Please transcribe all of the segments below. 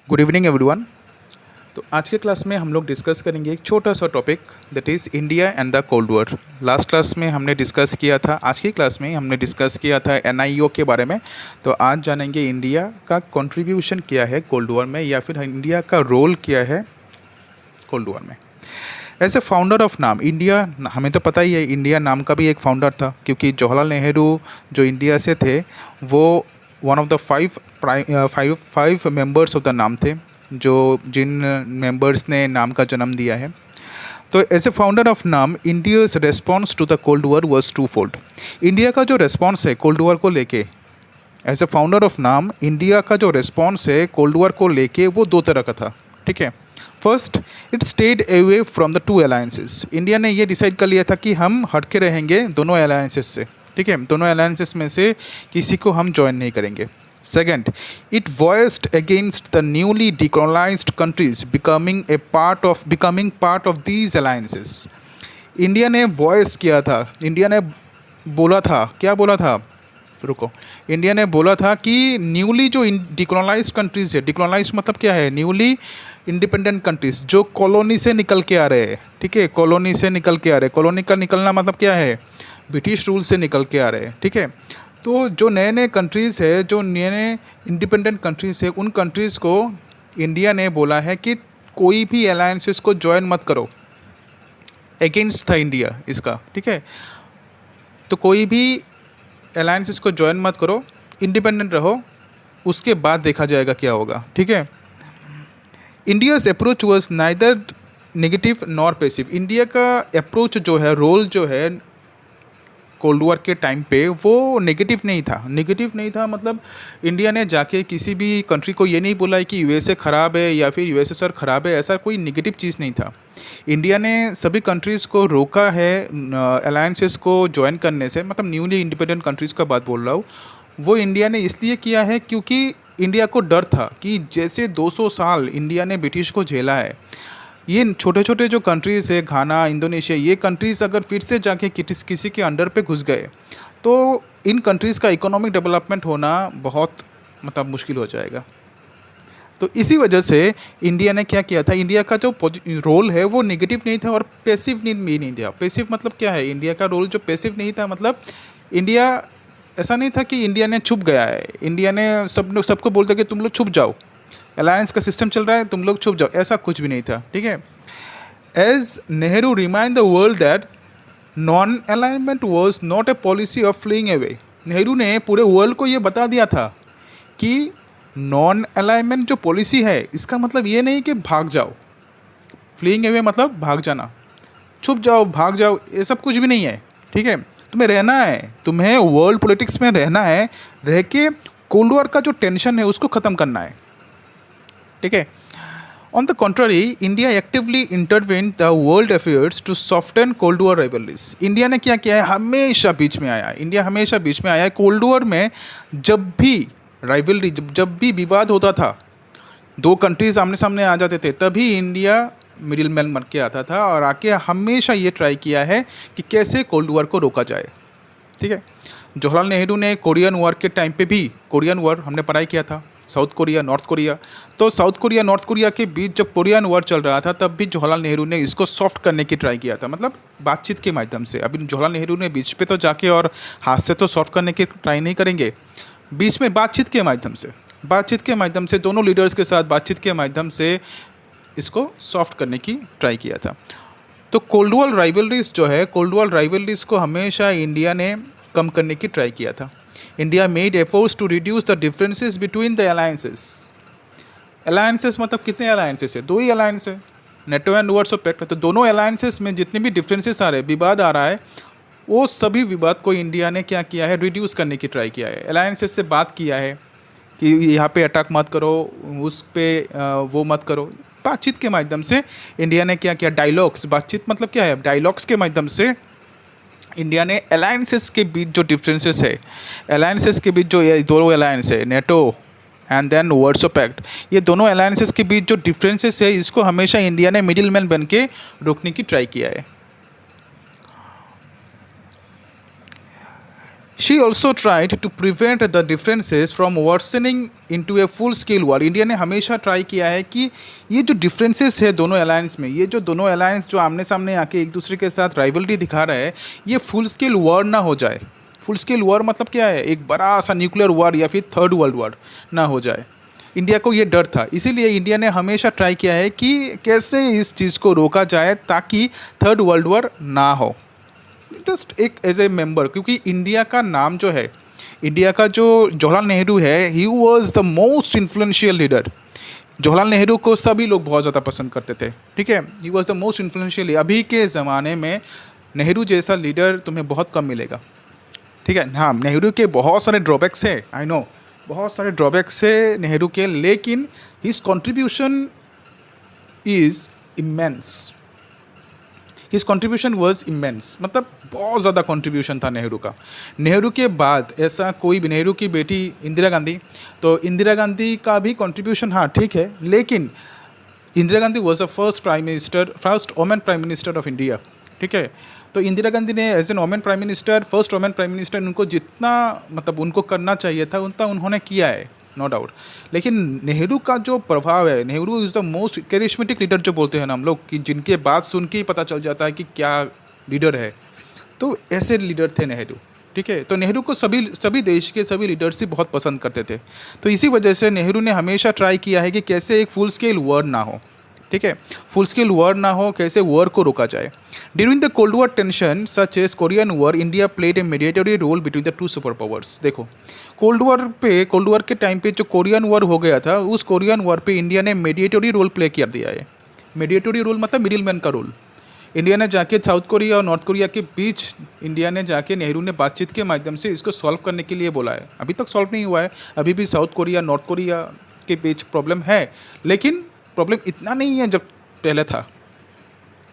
Good evening everyone. तो आज के क्लास में हम लोग डिस्कस करेंगे एक छोटा सा topic that is India and the cold war. Last class में हमने डिस्कस किया था, आज की क्लास में हमने डिस्कस किया था एनआईओ के बारे में। तो आज जानेंगे इंडिया का कंट्रीब्यूशन क्या है कोल्ड वॉर में, या फिर इंडिया का रोल क्या है कोल्ड वॉर में। As a founder of NAM India, हमें तो पता ही है इंडिया नाम का भी एक फाउंडर था, क्योंकि जवाहरलाल नेहरू जो इंडिया से थे वो one of the five members of the नाम थे, जो जिन मेंबर्स ने नाम का जन्म दिया है। तो as a founder of NAM India's response to the cold war was two fold. India का जो रेस्पॉन्स है कोल्ड वॉर को लेके, as a founder of NAM India का जो रेस्पॉन्स है कोल्ड वॉर को लेके वो दो तरह का था। ठीक है, first it stayed away from the two alliances. India ने ये डिसाइड कर लिया था कि हम हट के रहेंगे दोनों अलायंसेस से। ठीक है, दोनों अलायंसेस में से किसी को हम ज्वाइन नहीं करेंगे। Second, it voiced against the newly decolonized countries becoming part of these alliances. India ने वॉइस किया था, इंडिया ने बोला था, क्या बोला था, रुको, इंडिया ने बोला था कि न्यूली जो डिकोलोनाइज्ड कंट्रीज है, डिकोलोनाइज्ड मतलब क्या है, न्यूली इंडिपेंडेंट कंट्रीज जो कॉलोनी से निकल के आ रहे हैं। ठीक है, कॉलोनी से निकल के आ रहे हैं, कॉलोनी का निकलना मतलब क्या है, ब्रिटिश रूल से निकल के आ रहे हैं। ठीक है, तो जो नए नए कंट्रीज़ है, जो नए नए इंडिपेंडेंट कंट्रीज़ है, उन कंट्रीज़ को इंडिया ने बोला है कि कोई भी अलायंसेस को ज्वाइन मत करो। अगेंस्ट था इंडिया इसका। ठीक है, तो कोई भी अलायंसेस को ज्वाइन मत करो, इंडिपेंडेंट रहो, उसके बाद देखा जाएगा क्या होगा। ठीक है, India's approach was neither negative nor passive. India का अप्रोच जो है, रोल जो है कोल्ड वॉर के टाइम पे, वो नेगेटिव नहीं था। नेगेटिव नहीं था मतलब इंडिया ने जाके किसी भी कंट्री को ये नहीं बोला है कि यूएसए ख़राब है या फिर यूएसएसआर ख़राब है, ऐसा कोई नेगेटिव चीज़ नहीं था। इंडिया ने सभी कंट्रीज़ को रोका है अलायंसेस को ज्वाइन करने से, मतलब न्यूली इंडिपेंडेंट कंट्रीज़ का बात बोल रहा हूँ। वो इंडिया ने इसलिए किया है क्योंकि इंडिया को डर था कि जैसे 200 साल इंडिया ने ब्रिटिश को झेला है, ये छोटे छोटे जो कंट्रीज़ है, घाना, इंडोनेशिया, ये कंट्रीज़ अगर फिर से जाके किसी के अंडर पे घुस गए तो इन कंट्रीज़ का इकोनॉमिक डेवलपमेंट होना बहुत मतलब मुश्किल हो जाएगा। तो इसी वजह से इंडिया ने क्या किया था, इंडिया का जो रोल है वो नेगेटिव नहीं था और पैसिव भी नहीं था। पैसिव मतलब क्या है, इंडिया का रोल जो पैसिव नहीं था, मतलब इंडिया ऐसा नहीं था कि इंडिया ने छुप गया है, इंडिया ने सबको बोलता कि तुम लोग छुप जाओ, अलायंस का सिस्टम चल रहा है, तुम लोग छुप जाओ, ऐसा कुछ भी नहीं था। ठीक है, as Nehru remind the world that non alignment was not a policy of fleeing away. Nehru ने पूरे वर्ल्ड को ये बता दिया था कि नॉन अलाइनमेंट जो पॉलिसी है, इसका मतलब ये नहीं कि भाग जाओ, फ्लीइंग अवे मतलब भाग जाना, छुप जाओ, भाग जाओ, ये सब कुछ भी नहीं है। ठीक है, तुम्हें रहना है, तुम्हें वर्ल्ड पॉलिटिक्स में रहना है, रह के कोल्ड वॉर का जो टेंशन है उसको ख़त्म करना है। ठीक है, on the contrary India actively intervene the world affairs to soften cold war rivalries. India ने क्या किया है, हमेशा बीच में आया है, इंडिया हमेशा बीच में आया है कोल्ड वॉर में। जब भी राइवलरी, जब भी विवाद होता था, दो कंट्रीज आमने सामने आ जाते थे, तभी इंडिया मिडिल मैन बन के आता था और आके हमेशा ये ट्राई किया है कि कैसे कोल्ड वॉर को रोका जाए। ठीक है, जवाहरलाल नेहरू ने कोरियन वॉर के टाइम पे भी, कोरियन वॉर हमने पढ़ाई किया था, साउथ कोरिया नॉर्थ कोरिया, तो साउथ कोरिया नॉर्थ कोरिया के बीच जब कोरियन वॉर चल रहा था, तब भी जवाहरलाल नेहरू ने इसको सॉफ्ट करने की ट्राई किया था, मतलब बातचीत के माध्यम से। अभी जवाहरलाल नेहरू ने बीच पे तो जाके और हाथ से तो सॉफ्ट करने की ट्राई नहीं करेंगे, बीच में बातचीत के माध्यम से, दोनों लीडर्स के साथ बातचीत के माध्यम से इसको सॉफ्ट करने की ट्राई किया था। तो कोल्ड वॉर राइवलरीज जो है, कोल्ड वॉर राइवलरीज को हमेशा इंडिया ने कम करने की ट्राई किया था। India made efforts to reduce the differences between the alliances. Alliances मतलब कितने अलायंसेस है, दो ही अलायंस है, नेटो एंड वार्सो पैक्ट। तो दोनों अलायंसेस में जितने भी डिफरेंसेस आ रहे हैं, विवाद आ रहा है, वो सभी विवाद को इंडिया ने क्या किया है, रिड्यूस करने की ट्राई किया है। अलायंसेस से बात किया है कि यहाँ पे अटैक मत करो, उस पर वो मत करो, बातचीत के माध्यम से इंडिया ने क्या किया, डायलॉग्स, बातचीत मतलब क्या है, डायलॉग्स के माध्यम से इंडिया ने अलायंसेस के बीच जो डिफरेंसेस है, अलायंसेस के बीच जो ये दोनों अलायंस है, NATO and then Warsaw pact, ये दोनों अलायंसेस के बीच जो डिफरेंसेस है, इसको हमेशा इंडिया ने मिडिल मैन बन के रोकने की ट्राई किया है। She also tried to prevent the differences from worsening into a full scale war. India ने हमेशा ट्राई किया है कि ये जो डिफरेंसेस है दोनों अलायंस में, ये जो दोनों अलायंस जो आमने सामने आके एक दूसरे के साथ राइवलरी दिखा रहा है, ये फुल स्केल वॉर ना हो जाए। फुल स्केल वॉर मतलब क्या है? एक बड़ा सा न्यूक्लियर वॉर या फिर थर्ड वर्ल्ड वॉर ना हो जाए। इंडिया को ये डर था, इसीलिए इंडिया ने हमेशा ट्राई किया है कि कैसे इस चीज़ को रोका जाए ताकि थर्ड वर्ल्ड वॉर ना हो। जस्ट एक एज ए मेंबर, क्योंकि इंडिया का नाम जो है, इंडिया का जो जवाहरलाल नेहरू है, he was the most influential leader. Jawaharlal Nehru को सभी लोग बहुत ज़्यादा पसंद करते थे, ठीक है। He was the most influential. अभी के ज़माने में नेहरू जैसा लीडर तुम्हें बहुत कम मिलेगा, ठीक है। हाँ, नेहरू के बहुत सारे ड्रॉबैक्स है, आई नो, बहुत सारे ड्रॉबैक्स है नेहरू के, लेकिन his contribution is immense. His contribution was immense, मतलब बहुत ज़्यादा कॉन्ट्रीब्यूशन था नेहरू का। नेहरू के बाद ऐसा कोई भी, नेहरू की बेटी इंदिरा गांधी, तो इंदिरा गांधी का भी कॉन्ट्रीब्यूशन हाँ ठीक है, लेकिन Indira Gandhi was the first women prime minister of India, ठीक है। तो इंदिरा गांधी ने as an women prime minister, first women prime minister, उनको जितना मतलब उनको करना चाहिए था उतना उन्होंने किया है, नो डाउट। लेकिन नेहरू का जो प्रभाव है, Nehru is the most charismatic leader जो बोलते हैं ना हम लोग, कि जिनके बात सुन के ही पता चल जाता है कि क्या लीडर है, तो ऐसे लीडर थे नेहरू, ठीक है। तो नेहरू को सभी देश के सभी लीडर्स ही बहुत पसंद करते थे। तो इसी वजह से नेहरू ने हमेशा ट्राई किया है कि कैसे एक फुल स्केल वॉर ना हो, ठीक है, फुल स्केल वॉर ना हो, कैसे वॉर को रोका जाए। During the cold war tension such as Korean war, India played a mediatory role between the two super powers. देखो, कोल्ड वॉर के टाइम पे जो कोरियन वॉर हो गया था, उस कोरियन वॉर पे इंडिया ने मीडिएटरी रोल प्ले कर दिया है। मीडिएटरी रोल मतलब मिडिल मैन का रोल। इंडिया ने जाके साउथ कोरिया और नॉर्थ कोरिया के बीच, इंडिया ने जाके, नेहरू ने बातचीत के माध्यम से इसको सॉल्व करने के लिए बोला है। अभी तक सॉल्व नहीं हुआ है, अभी भी साउथ कोरिया नॉर्थ कोरिया के बीच प्रॉब्लम है, लेकिन प्रॉब्लम इतना नहीं है जब पहले था।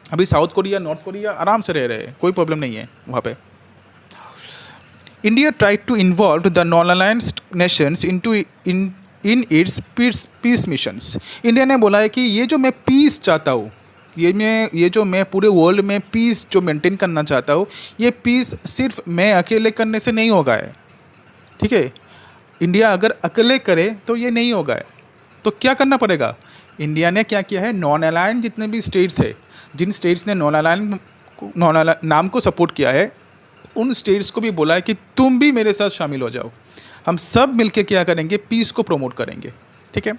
अभी साउथ कोरिया नॉर्थ कोरिया आराम से रह रहे हैं, कोई प्रॉब्लम नहीं है वहाँ पे। India tried to involve the non aligned nations in its peace missions. India ने बोला है कि ये जो मैं पीस चाहता हूँ, ये जो मैं पूरे वर्ल्ड में पीस जो मेंटेन करना चाहता हूँ, ये पीस सिर्फ मैं अकेले करने से नहीं होगा है, ठीक है। इंडिया अगर अकेले करे तो ये नहीं होगा है, तो क्या करना पड़ेगा? इंडिया ने क्या किया है, नॉन अलायंस जितने भी स्टेट्स है, जिन स्टेट्स ने नॉन अलायंस नाम को सपोर्ट किया है, उन स्टेट्स को भी बोला है कि तुम भी मेरे साथ शामिल हो जाओ, हम सब मिलके क्या करेंगे, पीस को प्रमोट करेंगे, ठीक है।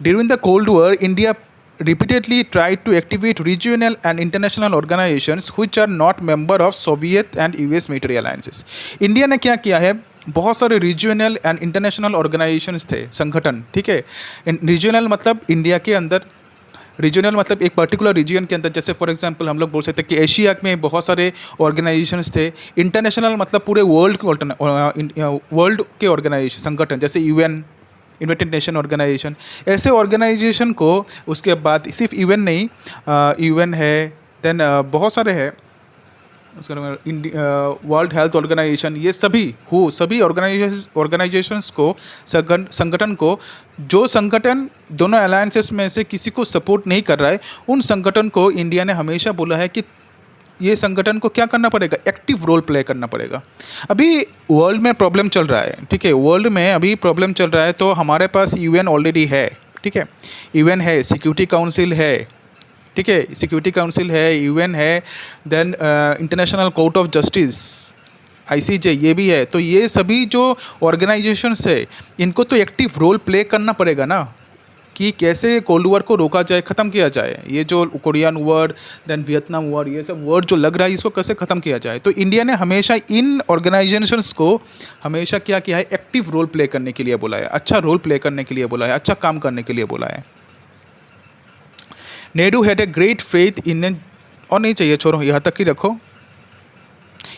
During the cold war, India repeatedly tried to activate regional and international organizations which are not member of Soviet and US military alliances. India ने क्या किया है, बहुत सारे रीजनल एंड इंटरनेशनल ऑर्गेनाइजेशंस थे, संगठन, ठीक है। रीजनल मतलब इंडिया के अंदर, रीजनल मतलब एक पर्टिकुलर रीजन के अंदर, जैसे फॉर एग्जांपल हम लोग बोल सकते हैं कि एशिया में बहुत सारे ऑर्गेनाइजेशंस थे। इंटरनेशनल मतलब पूरे वर्ल्ड के ऑर्गेनाइजेशन, संगठन, जैसे यूएन, यूनाइटेड नेशन ऑर्गेनाइजेशन, ऐसे ऑर्गेनाइजेशन को, उसके बाद सिर्फ यूएन नहीं, यूएन है, देन बहुत सारे हैं, उसका वर्ल्ड हेल्थ ऑर्गेनाइजेशन, ये सभी ऑर्गेनाइजेशंस को, संगठन को, जो संगठन दोनों अलायंसेस में से किसी को सपोर्ट नहीं कर रहा है, उन संगठन को इंडिया ने हमेशा बोला है कि ये संगठन को क्या करना पड़ेगा, एक्टिव रोल प्ले करना पड़ेगा। अभी वर्ल्ड में प्रॉब्लम चल रहा है, ठीक है, वर्ल्ड में अभी प्रॉब्लम चल रहा है, तो हमारे पास यूएन ऑलरेडी है, ठीक है, यूएन है, सिक्योरिटी काउंसिल है, ठीक है, सिक्योरिटी काउंसिल है, यूएन है, then International Court of Justice, ICJ, ये भी है। तो ये सभी जो ऑर्गेनाइजेशंस है, इनको तो एक्टिव रोल प्ले करना पड़ेगा ना, कि कैसे कोल्ड वॉर को रोका जाए, ख़त्म किया जाए। ये जो Korean war, then Vietnam war, ये सब वॉर जो लग रहा है, इसको कैसे ख़त्म किया जाए। तो इंडिया ने हमेशा इन ऑर्गेनाइजेशंस को हमेशा क्या किया है, एक्टिव रोल प्ले करने के लिए बोला है, अच्छा रोल प्ले करने के लिए बोला है, अच्छा काम करने के लिए बोला है। Nehru had a great faith in, और नहीं चाहिए, छोड़ो, यहाँ तक ही रखो।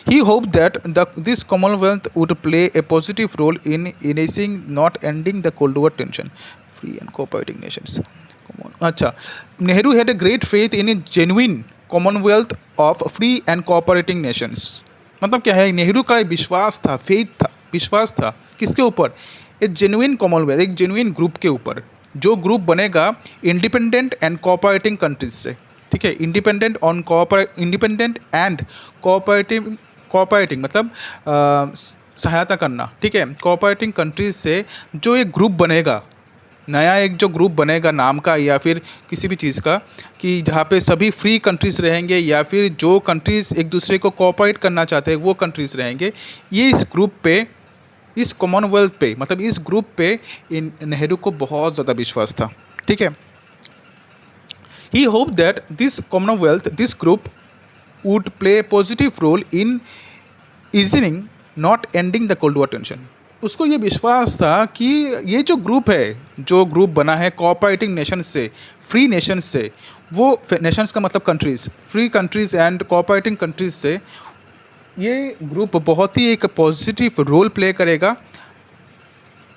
He hoped that this Commonwealth would play a positive role in erasing, not ending, the Cold War tension. Free and cooperating nations. अच्छा, Nehru had a great faith in a genuine Commonwealth of free and cooperating nations. मतलब क्या है, नेहरू का विश्वास था, faith था, विश्वास था किसके ऊपर, एक जेन्युइन कॉमनवेल्थ, एक जेन्युइन ग्रुप के ऊपर, जो ग्रुप बनेगा इंडिपेंडेंट एंड कोऑपरेटिंग कंट्रीज से, ठीक है। इंडिपेंडेंट एंड कोऑपरेटिंग मतलब सहायता करना, ठीक है। कोऑपरेटिंग कंट्रीज से जो एक ग्रुप बनेगा, नया एक जो ग्रुप बनेगा नाम का या फिर किसी भी चीज़ का, कि जहाँ पे सभी फ्री कंट्रीज़ रहेंगे या फिर जो कंट्रीज़ एक दूसरे को कोऑपरेट करना चाहते हैं वो कंट्रीज़ रहेंगे। ये इस ग्रुप पे, इस कॉमनवेल्थ पे, मतलब इस ग्रुप पे इन नेहरू को बहुत ज़्यादा विश्वास था, ठीक है। He hope that this commonwealth, this group would play positive role in easing not ending the cold war tension. उसको ये विश्वास था कि ये जो ग्रुप है, जो ग्रुप बना है कोऑपरेटिंग नेशंस से, फ्री नेशंस से, वो नेशंस का मतलब countries, free countries and cooperating countries से, ये ग्रुप बहुत ही एक पॉजिटिव रोल प्ले करेगा।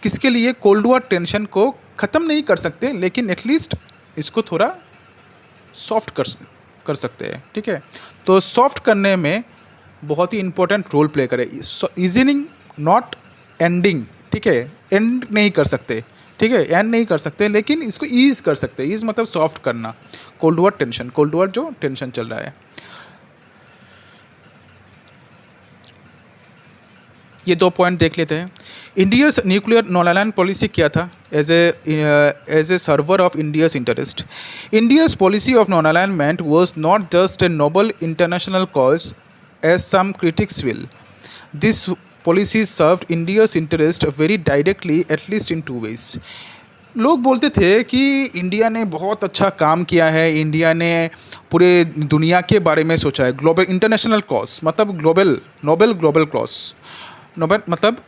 किसके लिए? कोल्ड वॉर टेंशन को ख़त्म नहीं कर सकते लेकिन एटलीस्ट इसको थोड़ा सॉफ्ट कर सकते हैं, ठीक है। तो सॉफ्ट करने में बहुत ही इंपॉर्टेंट रोल प्ले करे। ईजिंग नॉट एंडिंग, ठीक है, एंड नहीं कर सकते, ठीक है, एंड नहीं कर सकते लेकिन इसको ईज कर सकते हैं। ईज मतलब सॉफ्ट करना cold war tension, cold war जो टेंशन चल रहा है। ये 2 पॉइंट देख लेते हैं। India's nuclear non align policy क्या था? As a server of India's interest, India's policy of non alignment was not just a noble international cause as some critics will. This policy served India's interest very directly, at least in 2 ways. लोग बोलते थे कि India ने बहुत अच्छा काम किया है, इंडिया ने पूरे दुनिया के बारे में सोचा है। ग्लोबल इंटरनेशनल कॉज मतलब global, noble global cause, noble मतलब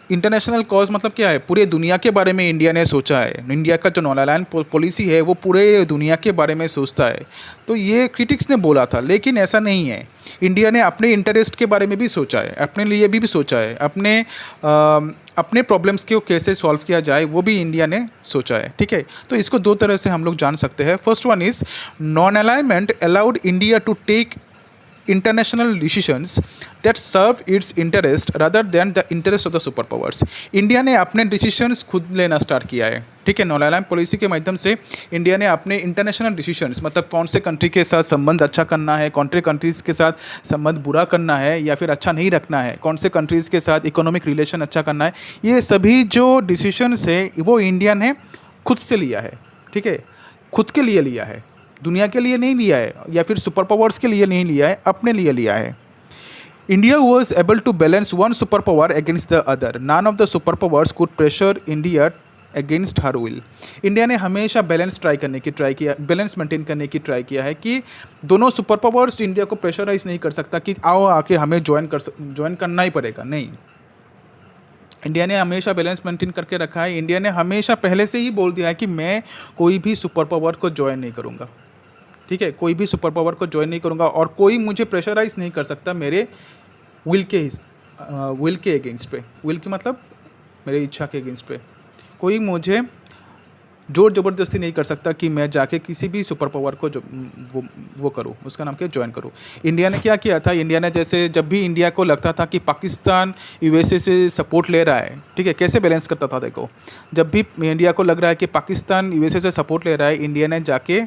इंटरनेशनल कॉज मतलब क्या है? पूरे दुनिया के बारे में इंडिया ने सोचा है। इंडिया का जो नॉन अलाइन पॉलिसी है वो पूरे दुनिया के बारे में सोचता है। तो ये क्रिटिक्स ने बोला था, लेकिन ऐसा नहीं है। इंडिया ने अपने इंटरेस्ट के बारे में भी सोचा है, अपने लिए भी सोचा है, अपने प्रॉब्लम्स को कैसे सॉल्व किया जाए वो भी इंडिया ने सोचा है, ठीक है। तो इसको 2 तरह से हम लोग जान सकते हैं। First one is non alignment allowed India to take international decisions that serve its interest rather than the interest of the super powers. India ने अपने डिसीजंस खुद लेना स्टार्ट किया है, ठीक है। नॉन अलाइन पॉलिसी के माध्यम से इंडिया ने अपने इंटरनेशनल डिसीजंस, मतलब कौन से कंट्री के साथ संबंध अच्छा करना है, कौन से कंट्रीज़ के साथ संबंध बुरा करना है या फिर अच्छा नहीं रखना है, कौन से कंट्रीज़ के साथ इकोनॉमिक रिलेशन अच्छा करना है, ये सभी जो डिसीजंस है वो इंडिया ने खुद से लिया है, ठीक है, खुद के लिए लिया है, दुनिया के लिए नहीं लिया है या फिर सुपर पावर्स के लिए नहीं लिया है, अपने लिए लिया है। India was able to balance one super power against the other. None of the super powers could pressure India against her will. India ने हमेशा बैलेंस बैलेंस मेंटेन करने की ट्राई किया है कि दोनों सुपर पावर्स इंडिया को प्रेशराइज नहीं कर सकता कि आओ आके हमें ज्वाइन करना ही पड़ेगा, नहीं। इंडिया ने हमेशा बैलेंस मेंटेन करके रखा है। इंडिया ने हमेशा पहले से ही बोल दिया है कि मैं कोई भी सुपर पावर को ज्वाइन नहीं करूँगा, ठीक है, कोई भी सुपर पावर को ज्वाइन नहीं करूँगा और कोई मुझे प्रेशराइज नहीं कर सकता मेरे विल के अगेंस्ट पे। विल के मतलब मेरे इच्छा के अगेंस्ट पे कोई मुझे जोर ज़बरदस्ती नहीं कर सकता कि मैं जाके किसी भी सुपर पावर को जो वो करूँ, उसका नाम क्या, ज्वाइन करूँ। इंडिया ने क्या किया था? इंडिया ने जैसे जब भी इंडिया को लगता था कि पाकिस्तान यूएसए से सपोर्ट ले रहा है, ठीक है, कैसे बैलेंस करता था? देखो, जब भी इंडिया को लग रहा है कि पाकिस्तान यूएसए से सपोर्ट ले रहा है, इंडिया ने जाके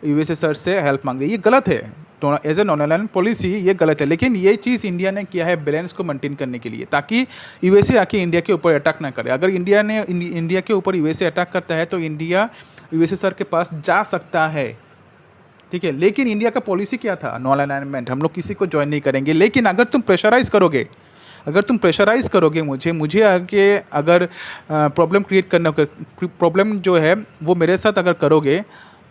यूएसए सर से हेल्प मांग ली। ये गलत है, as a non align policy ये गलत है, लेकिन ये चीज़ इंडिया ने किया है बैलेंस को मेंटेन करने के लिए, ताकि यूएसए आके इंडिया के ऊपर अटैक ना करे। अगर इंडिया के ऊपर यूएसए अटैक करता है तो इंडिया यूएसए सर के पास जा सकता है, ठीक है। लेकिन इंडिया का पॉलिसी क्या था? नॉन अलाइनमेंट, हम लोग किसी को ज्वाइन नहीं करेंगे। लेकिन अगर तुम प्रेशराइज़ करोगे मुझे आगे अगर प्रॉब्लम जो है वो मेरे साथ अगर करोगे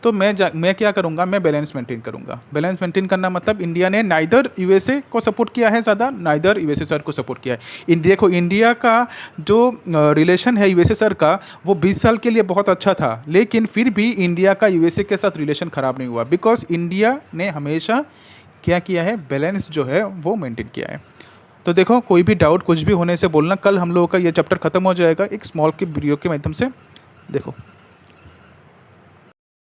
तो मैं क्या करूँगा? मैं बैलेंस मेंटेन करूँगा। बैलेंस मेंटेन करना मतलब इंडिया ने नाइदर यूएसए को सपोर्ट किया है ज़्यादा, नाइदर यूएसए सर को सपोर्ट किया है। देखो, इंडिया का जो रिलेशन है यूएसए सर का वो 20 साल के लिए बहुत अच्छा था, लेकिन फिर भी इंडिया का यूएसए के साथ रिलेशन ख़राब नहीं हुआ, बिकॉज इंडिया ने हमेशा क्या किया है? बैलेंस जो है वो मेंटेन किया है। तो देखो, कोई भी डाउट कुछ भी होने से बोलना। कल हम लोगों का ये चैप्टर ख़त्म हो जाएगा एक स्मॉल के वीडियो के माध्यम से। देखो।